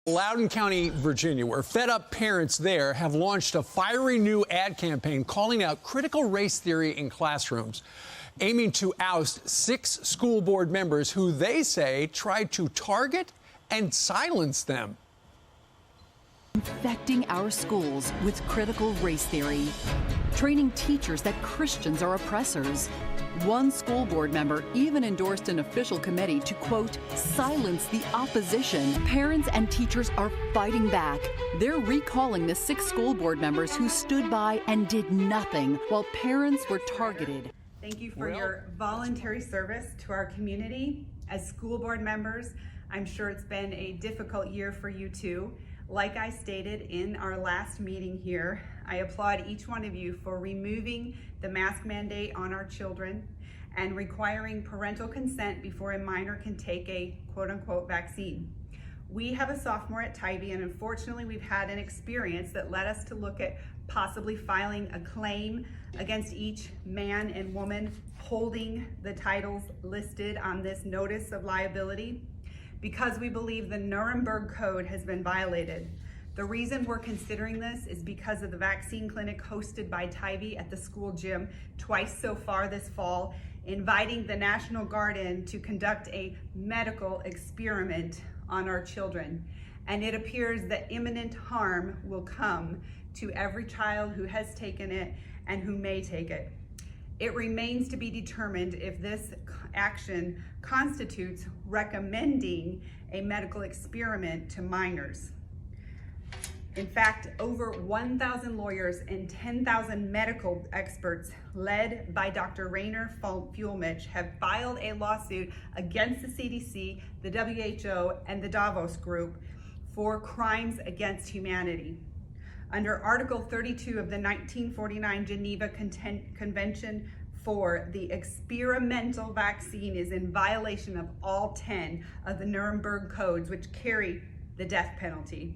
Loudoun County, Virginia, where fed-up parents there have launched a fiery new ad campaign calling out critical race theory in classrooms, aiming to oust 6 school board members who they say tried to target and silence them. Infecting our schools with critical race theory, training teachers that Christians are oppressors. One school board member even endorsed an official committee to, quote, silence the opposition. Parents and teachers are fighting back. They're recalling the 6 school board members who stood by and did nothing while parents were targeted. Thank you for your voluntary service to our community. As school board members, I'm sure it's been a difficult year for you too. Like I stated in our last meeting here, I applaud each one of you for removing the mask mandate on our children and requiring parental consent before a minor can take a quote-unquote vaccine. We have a sophomore at Tybee, and unfortunately we've had an experience that led us to look at possibly filing a claim against each man and woman holding the titles listed on this notice of liability, because we believe the Nuremberg Code has been violated. The reason we're considering this is because of the vaccine clinic hosted by Tybee at the school gym twice so far this fall, inviting the National Guard in to conduct a medical experiment on our children. And it appears that imminent harm will come to every child who has taken it and who may take it. It remains to be determined if this action constitutes recommending a medical experiment to minors. In fact, over 1,000 lawyers and 10,000 medical experts led by Dr. Rainer Fuhlmich have filed a lawsuit against the CDC, the WHO, and the Davos Group for crimes against humanity. Under Article 32 of the 1949 Geneva Convention for the experimental vaccine is in violation of all 10 of the Nuremberg codes, which carry the death penalty.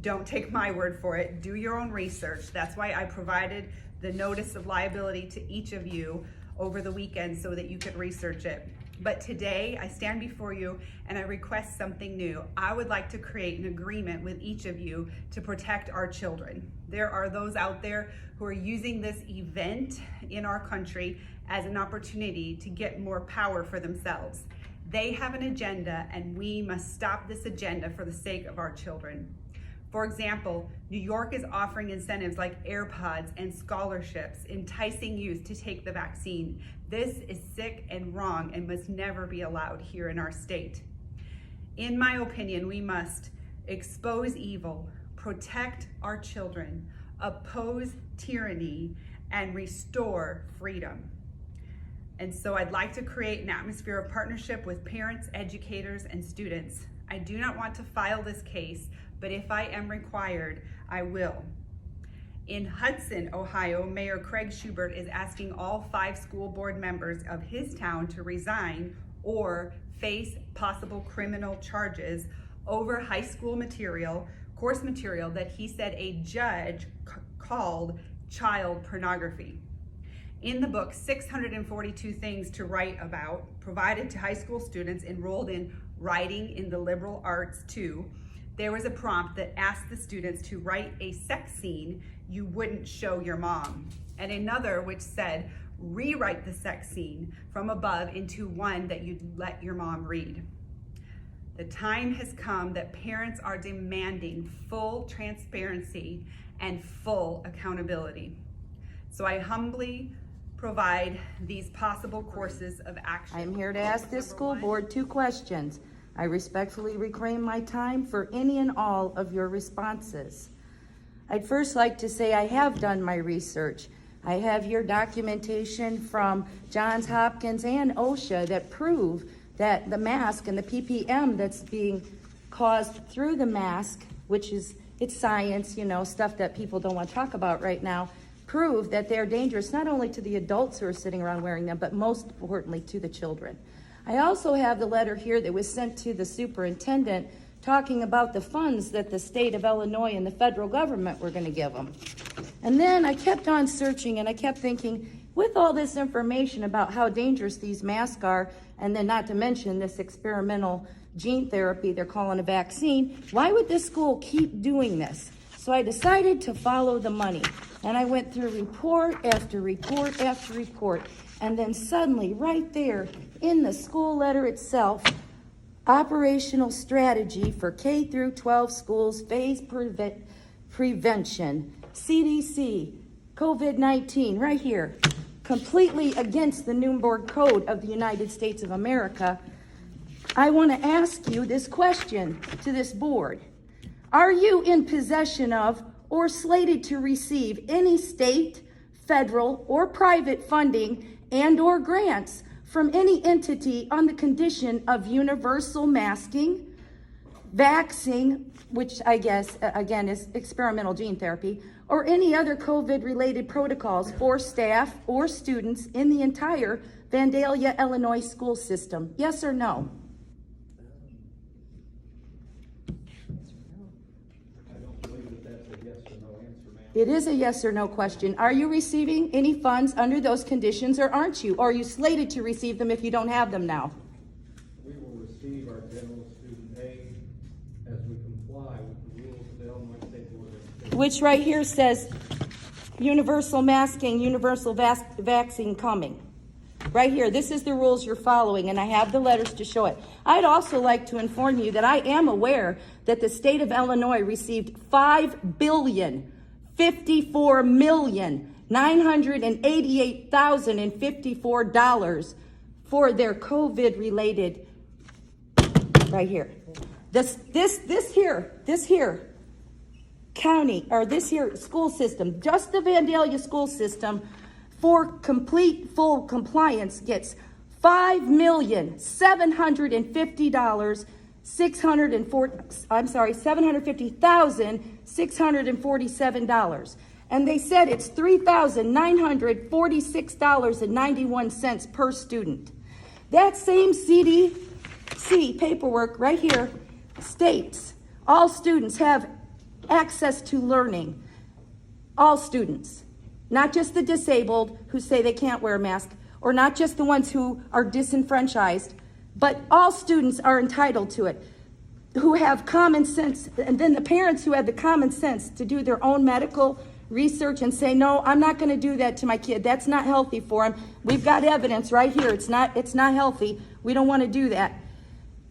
Don't take my word for it. Do your own research. That's why I provided the notice of liability to each of you over the weekend so that you could research it. But today I stand before you and I request something new. I would like to create an agreement with each of you to protect our children. There are those out there who are using this event in our country as an opportunity to get more power for themselves. They have an agenda and we must stop this agenda for the sake of our children. For example, New York is offering incentives like AirPods and scholarships, enticing youth to take the vaccine. This is sick and wrong and must never be allowed here in our state. In my opinion, we must expose evil, protect our children, oppose tyranny, and restore freedom. And so I'd like to create an atmosphere of partnership with parents, educators, and students. I do not want to file this case, but if I am required, I will. In Hudson, Ohio, Mayor Craig Schubert is asking all 5 school board members of his town to resign or face possible criminal charges over high school material, course material that he said a judge called child pornography. In the book, 642 Things to Write About, provided to high school students enrolled in Writing in the Liberal Arts 2, there was a prompt that asked the students to write a sex scene you wouldn't show your mom, and another which said, rewrite the sex scene from above into one that you'd let your mom read. The time has come that parents are demanding full transparency and full accountability. So I humbly provide these possible courses of action. I'm here to ask this school board 2 questions. I respectfully reclaim my time for any and all of your responses. I'd first like to say I have done my research. I have your documentation from Johns Hopkins and OSHA that prove that the mask and the ppm that's being caused through the mask, which is, it's science, stuff that people don't want to talk about right now, prove that they're dangerous not only to the adults who are sitting around wearing them, but most importantly to the children. I also have the letter here that was sent to the superintendent talking about the funds that the state of Illinois and the federal government were going to give them. And then I kept on searching and I kept thinking, with all this information about how dangerous these masks are, and then not to mention this experimental gene therapy they're calling a vaccine. Why would this school keep doing this? So I decided to follow the money, and I went through report after report after report, and then suddenly right there in the school letter itself, operational strategy for K through 12 schools, phase prevention, CDC, COVID-19, right here, completely against the Nuremberg Code of the United States of America. I want to ask you this question to this board. Are you in possession of or slated to receive any state, federal, or private funding and or grants from any entity on the condition of universal masking, vaccine, which I guess, again, is experimental gene therapy, or any other COVID-related protocols for staff or students in the entire Vandalia, Illinois school system? Yes or no? It is a yes or no question. Are you receiving any funds under those conditions, or aren't you? Or are you slated to receive them if you don't have them now? We will receive our general student aid as we comply with the rules of the Illinois State Board of Education. Which right here says universal masking, universal vaccine coming. Right here, this is the rules you're following, and I have the letters to show it. I'd also like to inform you that I am aware that the state of Illinois received $5,054,988,054 for their COVID-related, right here. This here county, or this here school system, just the Vandalia school system, for complete full compliance gets $750,647, and they said it's $3,946.91 per student. That same CDC paperwork right here states all students have access to learning. All students, not just the disabled who say they can't wear a mask, or not just the ones who are disenfranchised, but all students are entitled to it, who have common sense, and then the parents who have the common sense to do their own medical research and say, no, I'm not going to do that to my kid. That's not healthy for him. We've got evidence right here. It's not healthy. We don't want to do that.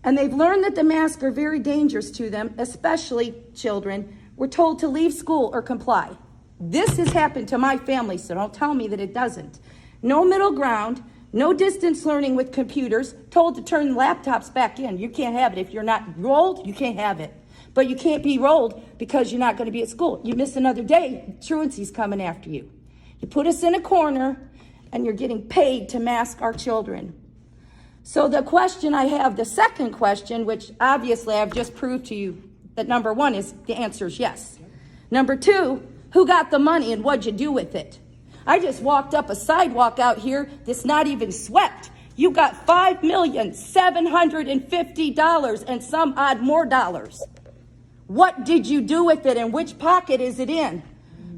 And they've learned that the masks are very dangerous to them, especially children. We're told to leave school or comply. This has happened to my family, so don't tell me that it doesn't. No middle ground, no distance learning with computers, told to turn laptops back in. You can't have it. If you're not rolled, you can't have it. But you can't be rolled because you're not going to be at school. You miss another day, truancy's coming after you. You put us in a corner, and you're getting paid to mask our children. So the question I have, the second question, which obviously I've just proved to you that number one is the answer is yes. Number two, who got the money and what'd you do with it? I just walked up a sidewalk out here that's not even swept. You got $5,750,000 and some odd more dollars. What did you do with it, and which pocket is it in?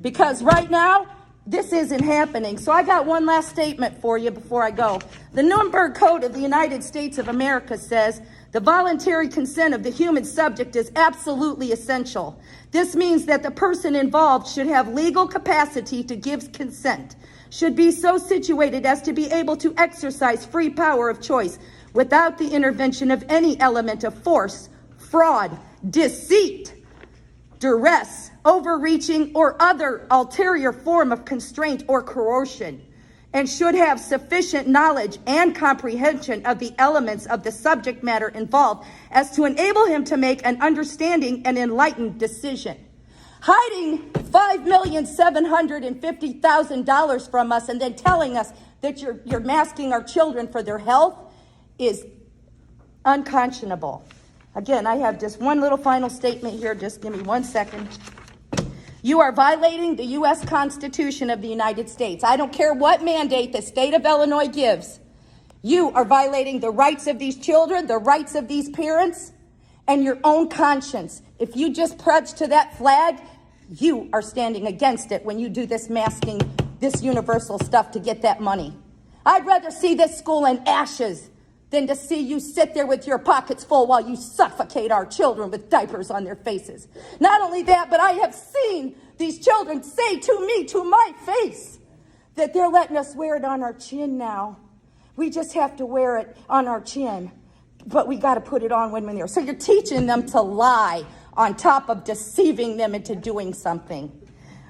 Because right now, this isn't happening. So I got one last statement for you before I go. The Nuremberg Code of the United States of America says the voluntary consent of the human subject is absolutely essential. This means that the person involved should have legal capacity to give consent, should be so situated as to be able to exercise free power of choice without the intervention of any element of force, fraud, deceit, duress, overreaching, or other ulterior form of constraint or coercion, and should have sufficient knowledge and comprehension of the elements of the subject matter involved as to enable him to make an understanding and enlightened decision. Hiding $5,750,000 from us and then telling us that you're masking our children for their health is unconscionable. Again, I have just one little final statement here. Just give me 1 second. You are violating the U.S. Constitution of the United States. I don't care what mandate the state of Illinois gives. You are violating the rights of these children, the rights of these parents, and your own conscience. If you just pledge to that flag, you are standing against it when you do this masking, this universal stuff to get that money. I'd rather see this school in ashes than to see you sit there with your pockets full while you suffocate our children with diapers on their faces. Not only that, but I have seen these children say to me, to my face, that they're letting us wear it on our chin now. We just have to wear it on our chin, but we got to put it on when we're there. So you're teaching them to lie on top of deceiving them into doing something.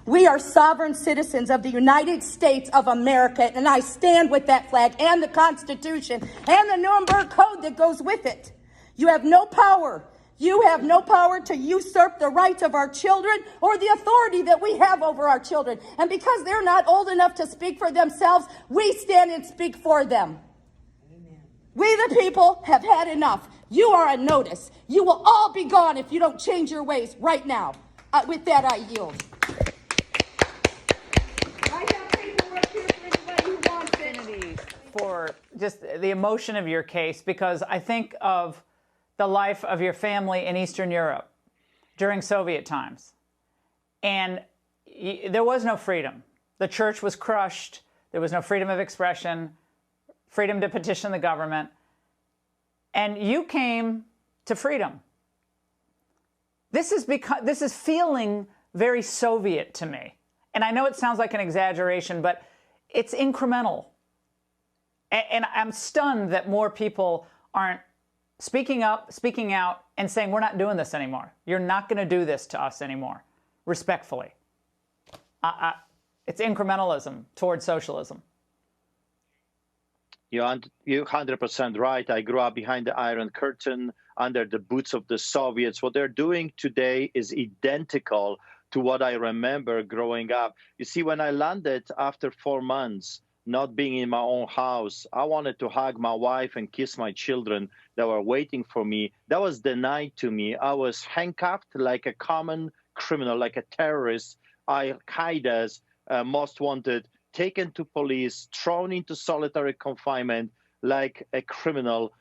We are sovereign citizens of the United States of America, and I stand with that flag and the Constitution and the Nuremberg Code that goes with it. You have no power. You have no power to usurp the rights of our children or the authority that we have over our children. And because they're not old enough to speak for themselves, we stand and speak for them. Amen. We the people have had enough. You are on notice. You will all be gone if you don't change your ways right now. With that, I yield. I have paperwork here for anybody who wants it. For just the emotion of your case, because I think of the life of your family in Eastern Europe during Soviet times. And there was no freedom. The church was crushed. There was no freedom of expression, freedom to petition the government. And you came to freedom. This is feeling very Soviet to me. And I know it sounds like an exaggeration, but it's incremental. And I'm stunned that more people aren't speaking up, speaking out, and saying, we're not doing this anymore. You're not going to do this to us anymore, respectfully. It's incrementalism towards socialism. You're 100% right. I grew up behind the Iron Curtain, under the boots of the Soviets. What they're doing today is identical to what I remember growing up. You see, when I landed after 4 months, not being in my own house, I wanted to hug my wife and kiss my children that were waiting for me. That was denied to me. I was handcuffed like a common criminal, like a terrorist, Al-Qaeda's most wanted, taken to police, thrown into solitary confinement like a criminal